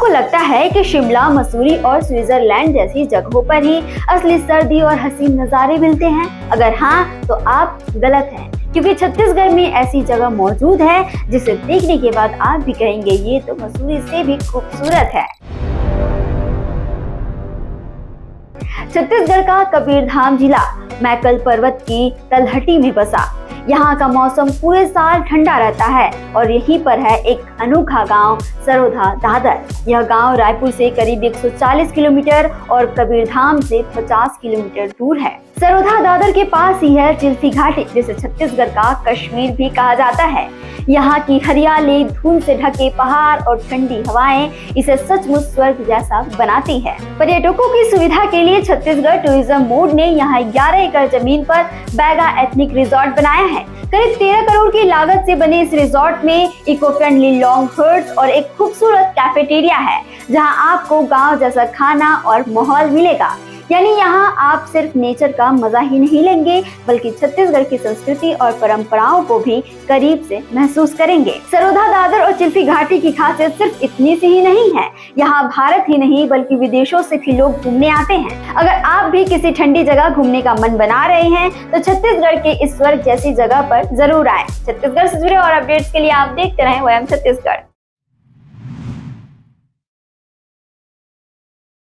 आपको लगता है कि शिमला, मसूरी और स्विट्जरलैंड जैसी जगहों पर ही असली सर्दी और हसीन नज़ारे मिलते हैं? अगर हाँ, तो आप गलत हैं, क्योंकि छत्तीसगढ़ में ऐसी जगह मौजूद है जिसे देखने के बाद आप भी कहेंगे ये तो मसूरी से भी खूबसूरत है। छत्तीसगढ़ का कबीरधाम जिला मैकल पर्वत की तलहटी में बसा। यहाँ का मौसम पूरे साल ठंडा रहता है और यहीं पर है एक अनोखा गांव सरोधा दादर। यह गांव रायपुर से करीब 140 किलोमीटर और कबीरधाम से 50 किलोमीटर दूर है। सरोधा दादर के पास ही है चिल्फी घाटी, जिसे छत्तीसगढ़ का कश्मीर भी कहा जाता है। यहाँ की हरियाली, धुंध से ढके पहाड़ और ठंडी हवाएं इसे सचमुच स्वर्ग जैसा बनाती है। पर्यटकों की सुविधा के लिए छत्तीसगढ़ टूरिज्म बोर्ड ने यहाँ 11 एकड़ जमीन पर बैगा एथनिक रिजॉर्ट बनाया है। करीब 13 करोड़ की लागत से बने इस रिजॉर्ट में इको फ्रेंडली लॉन्ग हर्ट्स और एक खूबसूरत कैफेटेरिया है, जहाँ आपको गाँव जैसा खाना और माहौल मिलेगा। यानी यहाँ आप सिर्फ नेचर का मजा ही नहीं लेंगे, बल्कि छत्तीसगढ़ की संस्कृति और परंपराओं को भी करीब से महसूस करेंगे। सरोधा दादर और चिल्फी घाटी की खासियत सिर्फ इतनी सी ही नहीं है। यहाँ भारत ही नहीं बल्कि विदेशों से भी लोग घूमने आते हैं। अगर आप भी किसी ठंडी जगह घूमने का मन बना रहे हैं तो छत्तीसगढ़ के इस स्वर्ग जैसी जगह पर जरूर आए। छत्तीसगढ़ से जुड़े और अपडेट्स के लिए आप देखते रहें वयम छत्तीसगढ़।